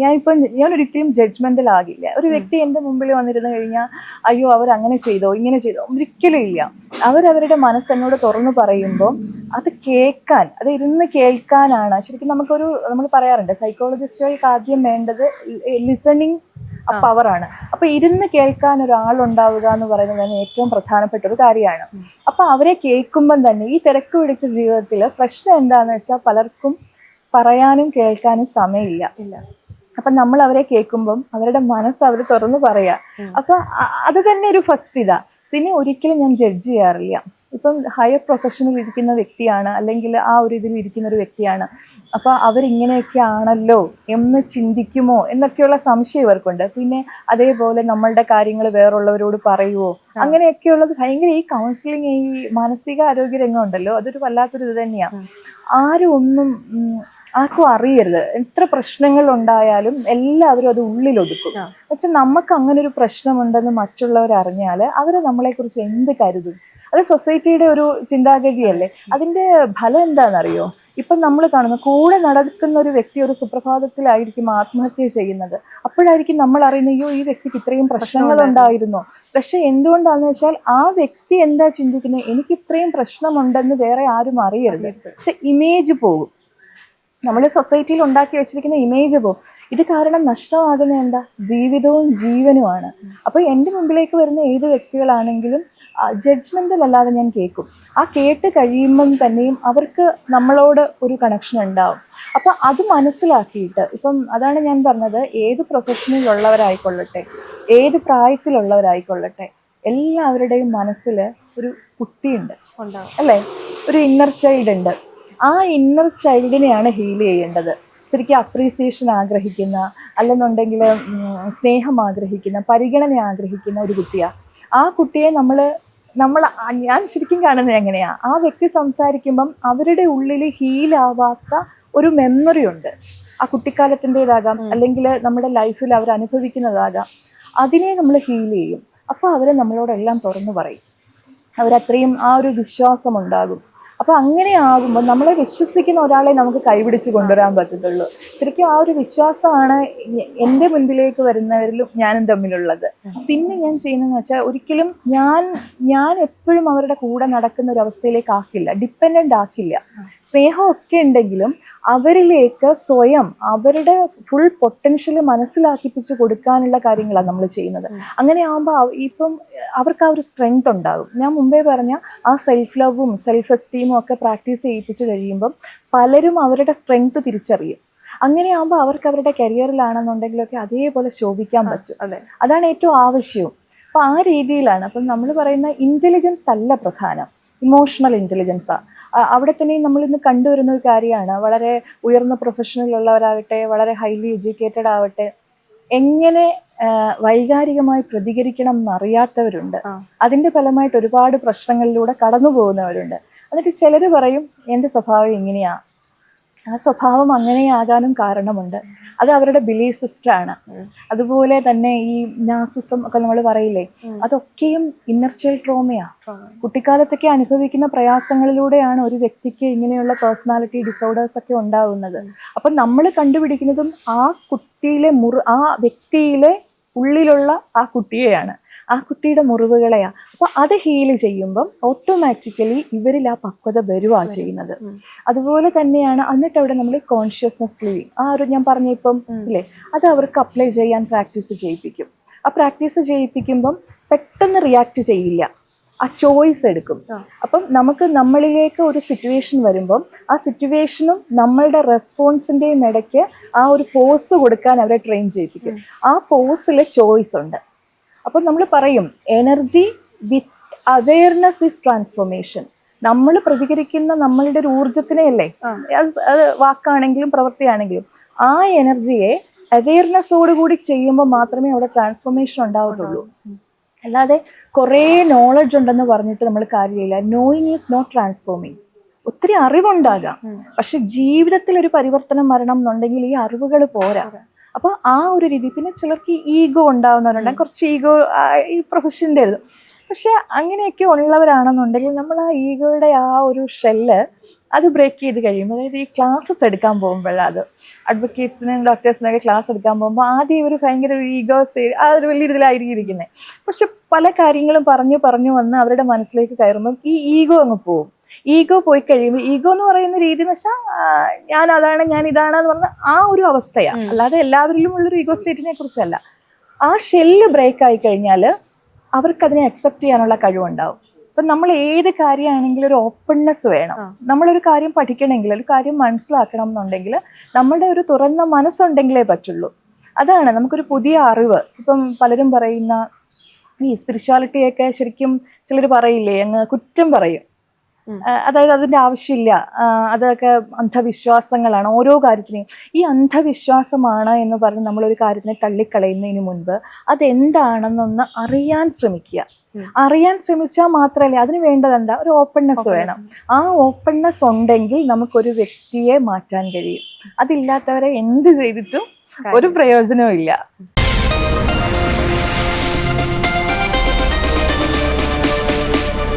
ഞാനൊരിക്കലും ജഡ്ജ്മെന്റൽ ആകില്ല. ഒരു വ്യക്തി എൻ്റെ മുമ്പിൽ വന്നിരുന്നു കഴിഞ്ഞാൽ അയ്യോ അവരങ്ങനെ ചെയ്തോ ഇങ്ങനെ ചെയ്തോ, ഒരിക്കലും ഇല്ല. അവരവരുടെ മനസ്സെന്നോട് തുറന്നു പറയുമ്പോൾ അത് കേൾക്കാൻ, അത് ഇരുന്ന് കേൾക്കാനാണ് ശരിക്കും നമ്മൾ പറയാറുണ്ട് സൈക്കോളജിസ്റ്റുകൾക്ക് ആദ്യം വേണ്ടത് ലിസണിങ് പവറാണ്. അപ്പൊ ഇരുന്ന് കേൾക്കാൻ ഒരാളുണ്ടാവുക എന്ന് പറയുന്നത് തന്നെ ഏറ്റവും പ്രധാനപ്പെട്ട ഒരു കാര്യമാണ്. അപ്പൊ അവരെ കേൾക്കുമ്പം തന്നെ ഈ തിരക്ക് പിടിച്ച ജീവിതത്തിൽ പ്രശ്നം എന്താണെന്ന് വെച്ചാൽ പലർക്കും പറയാനും കേൾക്കാനും സമയമില്ല. അപ്പം നമ്മൾ അവരെ കേൾക്കുമ്പം അവരുടെ മനസ്സ് അവർ തുറന്നു പറയാ. അപ്പൊ അത് തന്നെ ഒരു ഫസ്റ്റ് ഇതാ. പിന്നെ ഒരിക്കലും ഞാൻ ജഡ്ജ് ചെയ്യാറില്ല. ഇപ്പം ഹയർ പ്രൊഫഷനിൽ ഇരിക്കുന്ന വ്യക്തിയാണ്, അല്ലെങ്കിൽ ആ ഒരു ഇതിൽ ഇരിക്കുന്ന ഒരു വ്യക്തിയാണ്, അപ്പൊ അവരിങ്ങനെയൊക്കെ ആണല്ലോ എന്ന് ചിന്തിക്കുമോ എന്നൊക്കെയുള്ള സംശയം ഇവർക്കുണ്ട്. പിന്നെ അതേപോലെ നമ്മളുടെ കാര്യങ്ങൾ വേറുള്ളവരോട് പറയുമോ, അങ്ങനെയൊക്കെയുള്ളത് ഭയങ്കര. ഈ കൗൺസിലിംഗ്, ഈ മാനസിക ആരോഗ്യ രംഗം ഉണ്ടല്ലോ, അതൊരു വല്ലാത്തൊരു ഇത് തന്നെയാണ്. ആരും ഒന്നും ആർക്കും അറിയരുത്. എത്ര പ്രശ്നങ്ങൾ ഉണ്ടായാലും എല്ലാവരും അത് ഉള്ളിലൊതുക്കും. പക്ഷെ നമുക്ക് അങ്ങനെ ഒരു പ്രശ്നമുണ്ടെന്ന് മറ്റുള്ളവർ അറിഞ്ഞാൽ അവർ നമ്മളെക്കുറിച്ച് എന്ത് കരുതും? അത് സൊസൈറ്റിയുടെ ഒരു ചിന്താഗതിയല്ലേ. അതിന്റെ ഫലം എന്താണെന്നറിയോ? ഇപ്പം നമ്മൾ കാണുന്നു, കൂടെ നടക്കുന്ന ഒരു വ്യക്തി ഒരു സുപ്രഭാതത്തിലായിരിക്കും ആത്മഹത്യ ചെയ്യുന്നത്. അപ്പോഴായിരിക്കും നമ്മൾ അറിയുന്നത്, അയ്യോ ഈ വ്യക്തിക്ക് ഇത്രയും പ്രശ്നങ്ങൾ ഉണ്ടായിരുന്നോ. പക്ഷെ എന്തുകൊണ്ടാണെന്ന് വെച്ചാൽ ആ വ്യക്തി എന്താ ചിന്തിക്കുന്നത്, എനിക്ക് ഇത്രയും പ്രശ്നമുണ്ടെന്ന് വേറെ ആരും അറിയരുത്. പക്ഷെ ഇമേജ് പോകും, നമ്മൾ സൊസൈറ്റിയിൽ ഉണ്ടാക്കി വെച്ചിരിക്കുന്ന ഇമേജ് പോകും. ഇത് കാരണം നഷ്ടമാകുന്ന എന്താ? ജീവിതവും ജീവനുമാണ്. അപ്പോൾ എൻ്റെ മുമ്പിലേക്ക് വരുന്ന ഏത് വ്യക്തികളാണെങ്കിലും ജഡ്ജ്മെൻ്റൽ അല്ലാതെ ഞാൻ കേൾക്കും. ആ കേട്ട് കഴിയുമ്പം തന്നെയും അവർക്ക് നമ്മളോട് ഒരു കണക്ഷൻ ഉണ്ടാവും. അപ്പോൾ അത് മനസ്സിലാക്കിയിട്ട്, ഇപ്പം അതാണ് ഞാൻ പറഞ്ഞത്, ഏത് പ്രൊഫഷനിലുള്ളവരായിക്കൊള്ളട്ടെ, ഏത് പ്രായത്തിലുള്ളവരായിക്കൊള്ളട്ടെ, എല്ലാവരുടെയും മനസ്സിൽ ഒരു കുട്ടിയുണ്ട്, അല്ലേ? ഒരു ഇന്നർ ചൈൽഡ് ഉണ്ട്. ആ ഇന്നർ ചൈൽഡിനെയാണ് ഹീൽ ചെയ്യേണ്ടത്. ശരിക്കും അപ്രീസിയേഷൻ ആഗ്രഹിക്കുന്ന, അല്ലെന്നുണ്ടെങ്കിൽ സ്നേഹം ആഗ്രഹിക്കുന്ന, പരിഗണന ആഗ്രഹിക്കുന്ന ഒരു കുട്ടിയാണ്. ആ കുട്ടിയെ ഞാൻ ശരിക്കും കാണുന്നത് എങ്ങനെയാണ്, ആ വ്യക്തി സംസാരിക്കുമ്പം അവരുടെ ഉള്ളിൽ ഹീലാവാത്ത ഒരു മെമ്മറി ഉണ്ട്. ആ കുട്ടിക്കാലത്തിൻ്റെതാകാം, അല്ലെങ്കിൽ നമ്മുടെ ലൈഫിൽ അവർ അനുഭവിക്കുന്നതാകാം. അതിനെ നമ്മൾ ഹീൽ ചെയ്യും. അപ്പോൾ അവർ നമ്മളോടെല്ലാം തുറന്നു പറയും. അവരത്രയും ആ ഒരു വിശ്വാസം ഉണ്ടാകും. അപ്പോൾ അങ്ങനെ ആകുമ്പോൾ നമ്മളെ വിശ്വസിക്കുന്ന ഒരാളെ നമുക്ക് കൈപിടിച്ച് കൊണ്ടുവരാൻ പറ്റത്തുള്ളൂ. ശരിക്കും ആ ഒരു വിശ്വാസമാണ് എൻ്റെ മുൻപിലേക്ക് വരുന്നവരിലും ഞാനും തമ്മിലുള്ളത്. പിന്നെ ഞാൻ ചെയ്യുന്നതെന്ന് വെച്ചാൽ, ഒരിക്കലും ഞാൻ എപ്പോഴും അവരുടെ കൂടെ നടക്കുന്ന ഒരു അവസ്ഥയിലേക്ക് ആക്കില്ല, ഡിപ്പെൻഡൻ്റ് ആക്കില്ല. സ്നേഹമൊക്കെ ഉണ്ടെങ്കിലും അവരിലേക്ക് സ്വയം അവരുടെ ഫുൾ പൊട്ടൻഷ്യൽ മനസ്സിലാക്കിപ്പിച്ച് കൊടുക്കാനുള്ള കാര്യങ്ങളാണ് നമ്മൾ ചെയ്യുന്നത്. അങ്ങനെ ആകുമ്പോൾ ഇപ്പം അവർക്ക് ആ ഒരു സ്ട്രെങ്ത് ഉണ്ടാകും. ഞാൻ മുമ്പേ പറഞ്ഞ ആ സെൽഫ് ലവും സെൽഫ് എസ്റ്റീമും ഒക്കെ പ്രാക്ടീസ് ചെയ്യിപ്പിച്ച് കഴിയുമ്പം പലരും അവരുടെ സ്ട്രെങ്ത് തിരിച്ചറിയും. അങ്ങനെയാകുമ്പോൾ അവർക്ക് അവരുടെ കരിയറിലാണെന്നുണ്ടെങ്കിലൊക്കെ അതേപോലെ ശോഭിക്കാൻ പറ്റും. അതാണ് ഏറ്റവും ആവശ്യവും. അപ്പോൾ ആ രീതിയിലാണ്. അപ്പം നമ്മൾ പറയുന്ന ഇൻ്റലിജൻസ് അല്ല പ്രധാനം, ഇമോഷണൽ ഇൻ്റലിജൻസാണ്. അവിടെ തന്നെ നമ്മൾ ഇന്ന് കണ്ടുവരുന്ന ഒരു കാര്യമാണ്, വളരെ ഉയർന്ന പ്രൊഫഷനിലുള്ളവരാകട്ടെ, വളരെ ഹൈലി എഡ്യൂക്കേറ്റഡ് ആവട്ടെ, എങ്ങനെ വൈകാരികമായി പ്രതികരിക്കണം എന്നറിയാത്തവരുണ്ട്. അതിൻ്റെ ഫലമായിട്ട് ഒരുപാട് പ്രശ്നങ്ങളിലൂടെ കടന്നു പോകുന്നവരുണ്ട്. എന്നിട്ട് ചിലർ പറയും, എൻ്റെ സ്വഭാവം ഇങ്ങനെയാ. ആ സ്വഭാവം അങ്ങനെയാകാനും കാരണമുണ്ട്. അത് അവരുടെ ബിലീഫ് സിസ്റ്റമാണ്. അതുപോലെ തന്നെ ഈ നാർസിസം ഒക്കെ നമ്മൾ പറയില്ലേ, അതൊക്കെയും ഇന്നർ ചൈൽഡ് ട്രോമയാണ്. കുട്ടിക്കാലത്തൊക്കെ അനുഭവിക്കുന്ന പ്രയാസങ്ങളിലൂടെയാണ് ഒരു വ്യക്തിക്ക് ഇങ്ങനെയുള്ള പേഴ്സണാലിറ്റി ഡിസോർഡേഴ്സ് ഒക്കെ ഉണ്ടാകുന്നത്. അപ്പം നമ്മൾ കണ്ടുപിടിക്കുന്നതും ആ കുട്ടിയിലെ ആ വ്യക്തിയിലെ ഉള്ളിലുള്ള ആ കുട്ടിയെയാണ്, ആ കുട്ടിയുടെ മുറിവുകളെയാണ്. അപ്പോൾ അത് ഹീൽ ചെയ്യുമ്പം ഓട്ടോമാറ്റിക്കലി ഇവരിൽ ആ പക്വത വരുവാണ് ചെയ്യുന്നത്. അതുപോലെ തന്നെയാണ്. എന്നിട്ട് അവിടെ നമ്മൾ കോൺഷ്യസ്നസ് ലിവിങ്, ആ ഒരു ഞാൻ പറഞ്ഞ ഇപ്പം ഇല്ലേ, അത് അവർക്ക് അപ്ലൈ ചെയ്യാൻ പ്രാക്ടീസ് ചെയ്യിപ്പിക്കും. ആ പ്രാക്ടീസ് ചെയ്യിപ്പിക്കുമ്പം പെട്ടെന്ന് റിയാക്ട് ചെയ്യില്ല, ആ ചോയ്സ് എടുക്കും. അപ്പം നമുക്ക് നമ്മളിലേക്ക് ഒരു സിറ്റുവേഷൻ വരുമ്പം ആ സിറ്റുവേഷനും നമ്മളുടെ റെസ്പോൺസിൻ്റെയും ഇടയ്ക്ക് ആ ഒരു പോസ് കൊടുക്കാൻ അവരെ ട്രെയിൻ ചെയ്യിപ്പിക്കും. ആ പോസിൽ ചോയ്സ് ഉണ്ട്. അപ്പം നമ്മൾ പറയും, energy with awareness is transformation. നമ്മൾ പ്രതികരിക്കുന്ന നമ്മളുടെ ഒരു ഊർജത്തിനെയല്ലേ, അത് വാക്കാണെങ്കിലും പ്രവൃത്തിയാണെങ്കിലും, ആ എനർജിയെ അവെയർനെസ്സോടുകൂടി ചെയ്യുമ്പോൾ മാത്രമേ അവിടെ ട്രാൻസ്ഫോർമേഷൻ ഉണ്ടാവത്തുള്ളൂ. അല്ലാതെ കുറേ നോളജ് ഉണ്ടെന്ന് പറഞ്ഞിട്ട് നമ്മൾ കാര്യമില്ല. Knowing is not transforming. ഒത്തിരി അറിവുണ്ടാകാം, പക്ഷെ ജീവിതത്തിൽ ഒരു പരിവർത്തനം വരണം എന്നുണ്ടെങ്കിൽ ഈ അറിവുകൾ പോരാ. അപ്പോൾ ആ ഒരു രീതി. പിന്നെ ചിലർക്ക് ഈഗോ ഉണ്ടാവുന്നവരുണ്ട്, കുറച്ച് ഈഗോ ഈ പ്രൊഫഷൻ്റെ. പക്ഷെ അങ്ങനെയൊക്കെ ഉള്ളവരാണെന്നുണ്ടെങ്കിൽ നമ്മൾ ആ ഈഗോയുടെ ആ ഒരു ഷെല്ല് അത് ബ്രേക്ക് ചെയ്ത് കഴിയുമ്പോൾ, അതായത് ഈ ക്ലാസ്സസ് എടുക്കാൻ പോകുമ്പോഴാണ്, അത് അഡ്വക്കേറ്റ്സിനും ഡോക്ടേഴ്സിനൊക്കെ ക്ലാസ് എടുക്കാൻ പോകുമ്പോൾ ആദ്യം ഇവർ ഭയങ്കര ഒരു ഈഗോ ആ ഒരു വലിയ ഇതിലായിരിക്കും ഇരിക്കുന്നത്. പക്ഷെ പല കാര്യങ്ങളും പറഞ്ഞു വന്ന് അവരുടെ മനസ്സിലേക്ക് കയറുമ്പം ഈ ഈഗോ അങ്ങ് പോകും. ഈഗോ പോയി കഴിയുമ്പോൾ, ഈഗോ എന്ന് പറയുന്ന രീതി എന്ന് വെച്ചാൽ ഞാൻ അതാണ്, ഞാൻ ഇതാണെന്ന് പറഞ്ഞ ആ ഒരു അവസ്ഥയാണ്. അല്ലാതെ എല്ലാവരിലും ഉള്ളൊരു ഈഗോ സ്റ്റേറ്റിനെ കുറിച്ചല്ല. ആ ഷെല്ല് ബ്രേക്ക് ആയി കഴിഞ്ഞാൽ അവർക്കതിനെ അക്സെപ്റ്റ് ചെയ്യാനുള്ള കഴിവുണ്ടാവും. ഇപ്പം നമ്മൾ ഏത് കാര്യമാണെങ്കിലും ഒരു ഓപ്പൺനെസ് വേണം. നമ്മളൊരു കാര്യം പഠിക്കണമെങ്കിൽ, ഒരു കാര്യം മനസ്സിലാക്കണം എന്നുണ്ടെങ്കിൽ നമ്മളുടെ ഒരു തുറന്ന മനസ്സുണ്ടെങ്കിലേ പറ്റുള്ളൂ. അതാണ് നമുക്കൊരു പുതിയ അറിവ്. ഇപ്പം പലരും പറയുന്ന ഈ സ്പിരിച്വാലിറ്റിയൊക്കെ ശരിക്കും ചിലർ പറയില്ലേ, അങ്ങ് കുറ്റം പറയും. അതായത് അതിൻ്റെ ആവശ്യമില്ല, അതൊക്കെ അന്ധവിശ്വാസങ്ങളാണ് ഓരോ കാര്യത്തിനെയും. ഈ അന്ധവിശ്വാസമാണ് എന്ന് പറഞ്ഞ് നമ്മളൊരു കാര്യത്തിനെ തള്ളിക്കളയുന്നതിന് മുൻപ് അതെന്താണെന്നൊന്ന് അറിയാൻ ശ്രമിക്കുക. അറിയാൻ ശ്രമിച്ചാൽ മാത്രമല്ലേ, അതിന് വേണ്ടത് എന്താ, ഒരു ഓപ്പൺനെസ് വേണം. ആ ഓപ്പൺനെസ് ഉണ്ടെങ്കിൽ നമുക്കൊരു വ്യക്തിയെ മാറ്റാൻ കഴിയും. അതില്ലാത്തവരെ എന്ത് ചെയ്തിട്ടും ഒരു പ്രയോജനവും ഇല്ല.